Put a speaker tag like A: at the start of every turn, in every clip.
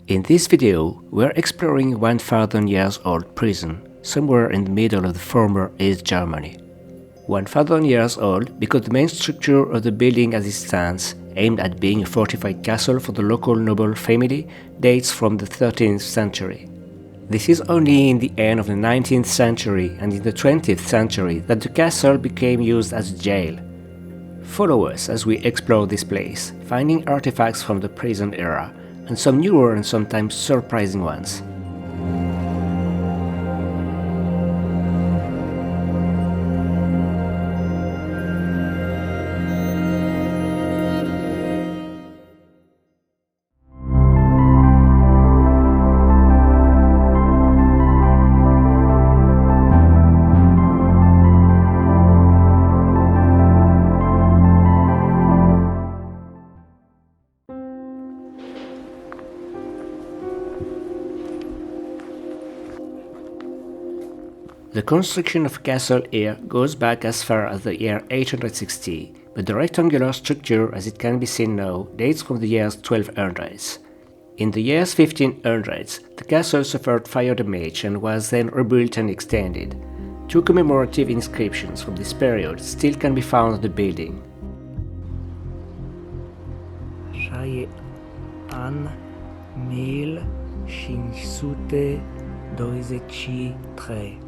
A: In this video, we are exploring 1000 years old prison, somewhere in the middle of the former East Germany. 1000 years old because the main structure of the building as it stands, aimed at being a fortified castle for the local noble family, dates from the 13th century. This is only in the end of the 19th century and in the 20th century that the castle became used as a jail. Follow us as we explore this place, finding artifacts from the prison era, and some newer and sometimes surprising ones. The construction of a castle here goes back as far as the year 860, but the rectangular structure as it can be seen now dates from the years 1200s. In the years 1500s, the castle suffered fire damage and was then rebuilt and extended. Two commemorative inscriptions from this period still can be found on the building.
B: An 1523.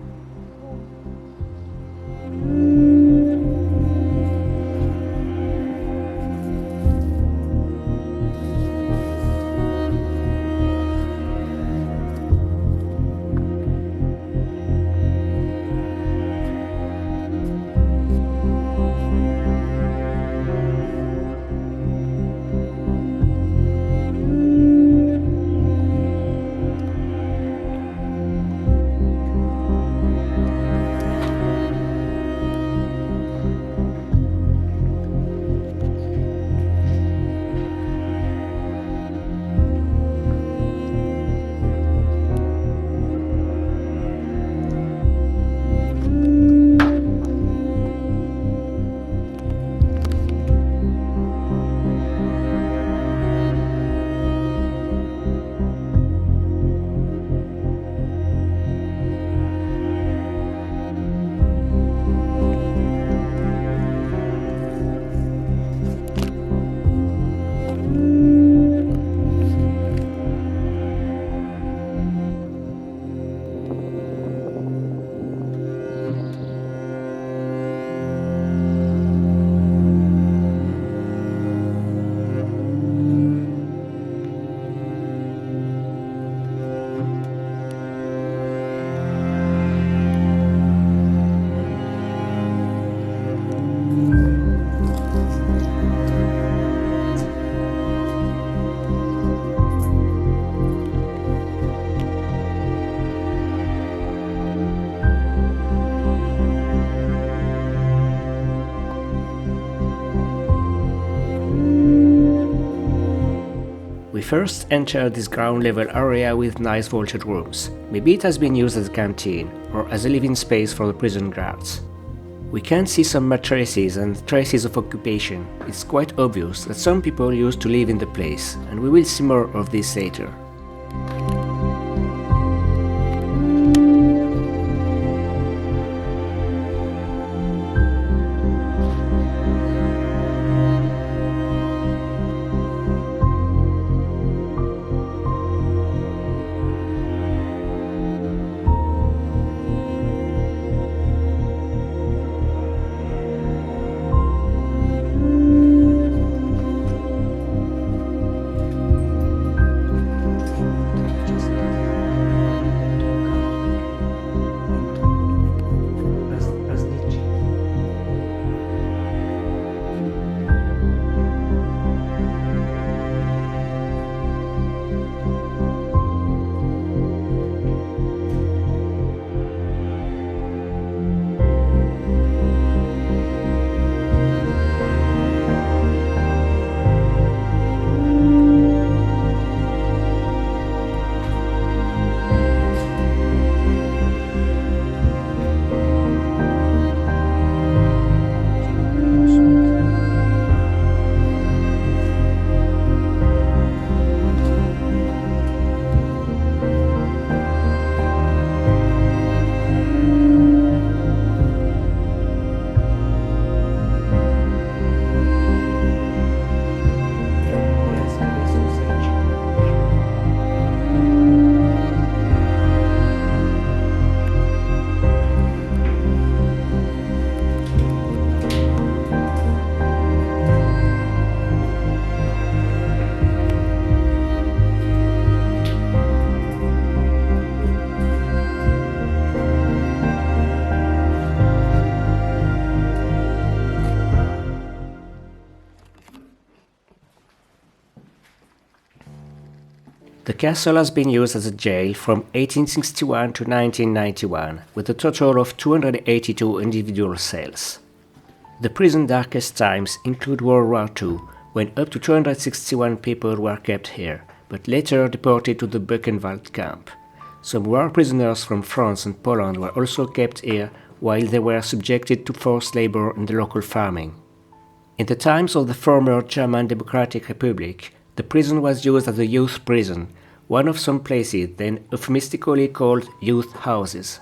A: We first entered this ground level area with nice vaulted rooms. Maybe it has been used as a canteen or as a living space for the prison guards. We can see some mattresses and traces of occupation. It's quite obvious that some people used to live in the place, and we will see more of this later. The castle has been used as a jail from 1861 to 1991, with a total of 282 individual cells. The prison's darkest times include World War II, when up to 261 people were kept here, but later deported to the Buchenwald camp. Some war prisoners from France and Poland were also kept here while they were subjected to forced labor in the local farming. In the times of the former German Democratic Republic, the prison was used as a youth prison, one of some places then euphemistically called youth houses.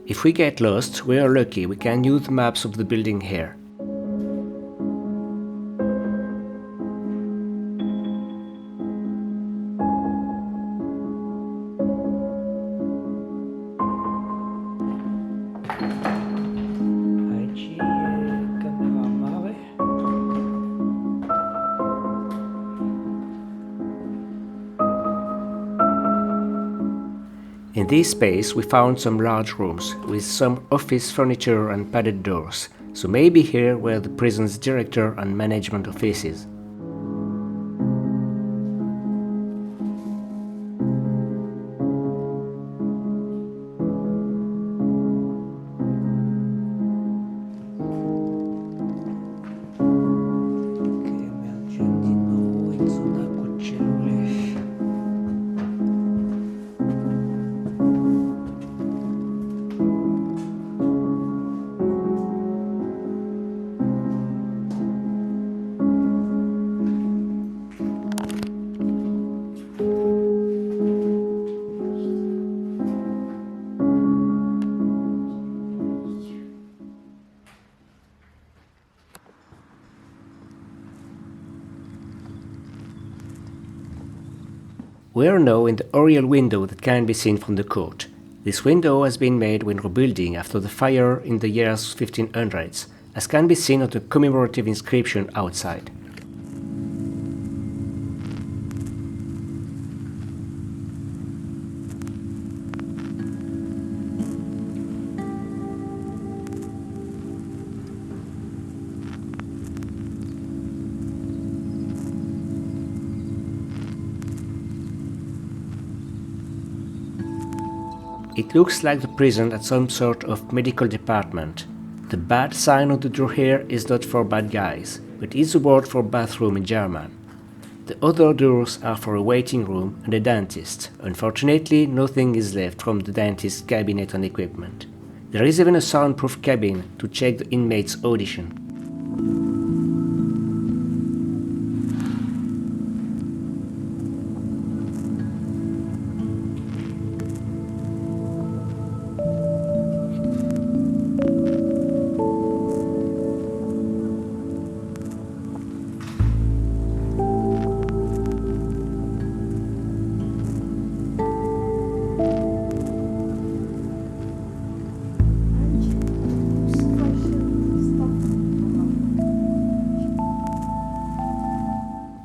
A: If we get lost, we are lucky we can use maps of the building here. In this space we found some large rooms with some office furniture and padded doors, so maybe here were the prison's director and management offices. We are now in the oriel window that can be seen from the court. This window has been made when rebuilding after the fire in the years 1500s, as can be seen on the commemorative inscription outside. It looks like the prison at some sort of medical department. The bad sign on the door here is not for bad guys, but is a word for bathroom in German. The other doors are for a waiting room and a dentist. Unfortunately, nothing is left from the dentist's cabinet and equipment. There is even a soundproof cabin to check the inmate's audition.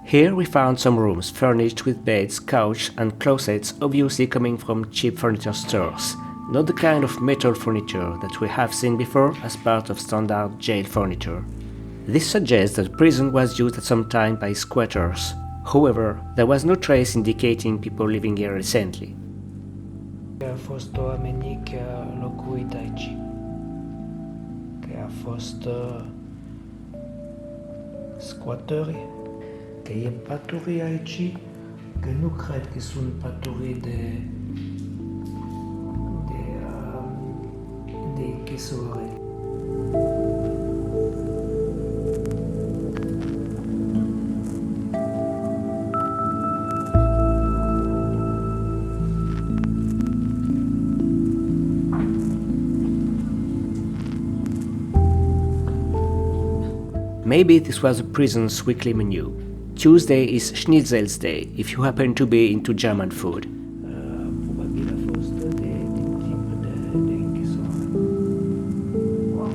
A: Here we found some rooms furnished with beds, couch and closets, obviously coming from cheap furniture stores, not the kind of metal furniture that we have seen before as part of standard jail furniture. This suggests that the prison was used at some time by squatters. However, there was no trace indicating people living here recently.
B: A fost oamenii care au locuit aici, că a fost squatteri, că e paturii aici, că nu cred că sunt paturii de închisori.
A: Maybe this was the prison's weekly menu. Tuesday is Schnitzel's Day if you happen to be into German food.
B: Probabil a fost din timp de închisori. Wow.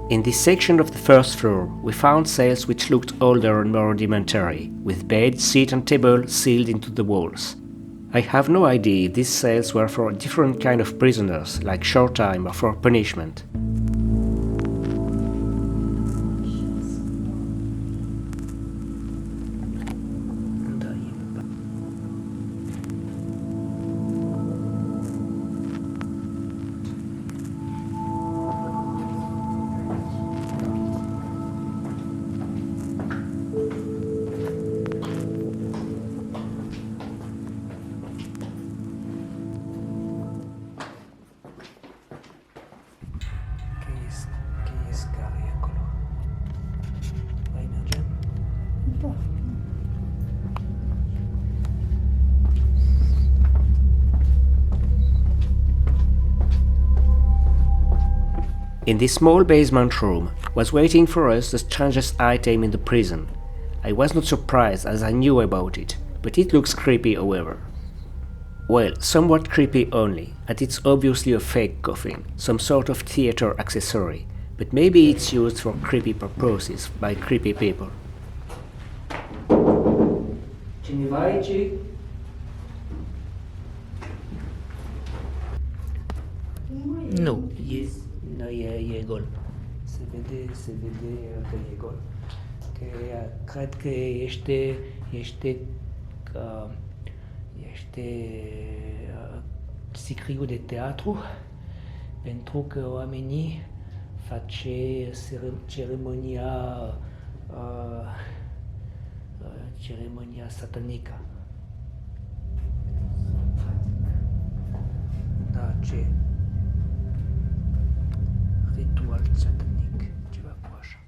A: In this section of the first floor, we found cells which looked older and more rudimentary, with bed, seat and table sealed into the walls. I have no idea if these cells were for a different kind of prisoners, like short time or for punishment. In this small basement room was waiting for us the strangest item in the prison. I was not surprised as I knew about it, but it looks creepy however. Well, somewhat creepy only, as it's obviously a fake coffin, some sort of theater accessory, but maybe it's used for creepy purposes by creepy people. Ce ne vai aici?
B: Nu.
A: Nu, e gol. Se vede că e gol. Că cred că este sicriu de teatru, pentru că oamenii face ceremonia satanică. Da, ce? Ritual satanic, ceva cu așa.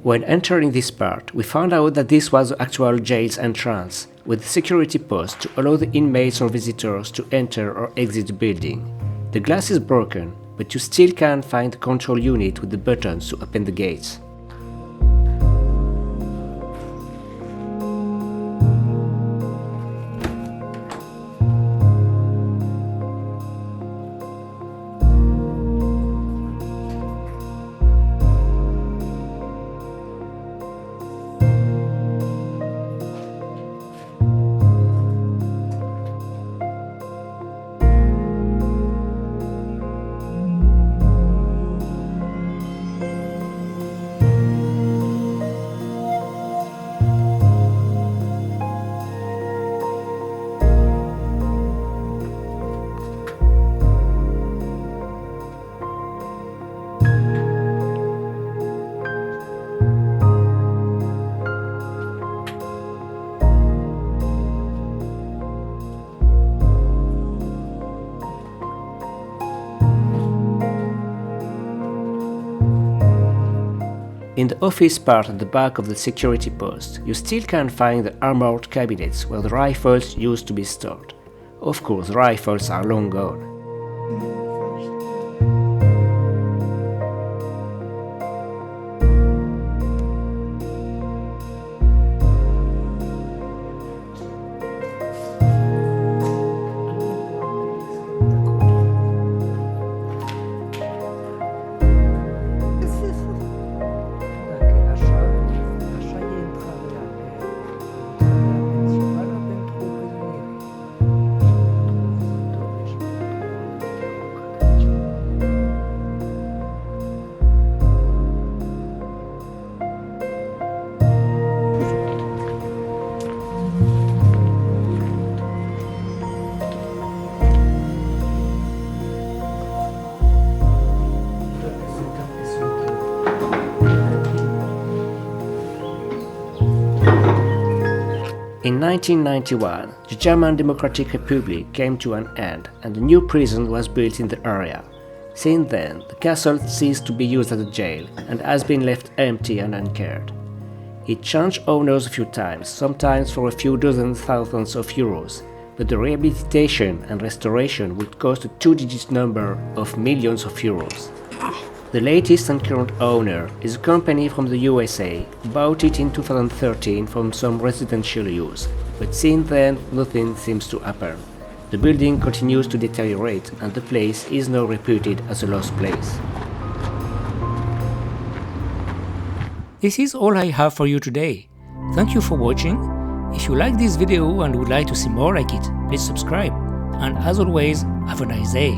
A: When entering this part, we found out that this was the actual jail's entrance, with security posts to allow the inmates or visitors to enter or exit the building. The glass is broken, but you still can find the control unit with the buttons to open the gates. In the office part at the back of the security post, you still can find the armored cabinets where the rifles used to be stored. Of course, the rifles are long gone. In 1991, the German Democratic Republic came to an end and a new prison was built in the area. Since then, the castle ceased to be used as a jail and has been left empty and uncared. It changed owners a few times, sometimes for a few dozen thousands of euros, but the rehabilitation and restoration would cost a two-digit number of millions of euros. The latest and current owner is a company from the USA, who bought it in 2013 from some residential use, but since then nothing seems to happen. The building continues to deteriorate and the place is now reputed as a lost place. This is all I have for you today. Thank you for watching. If you like this video and would like to see more like it, please subscribe. And as always, have a nice day.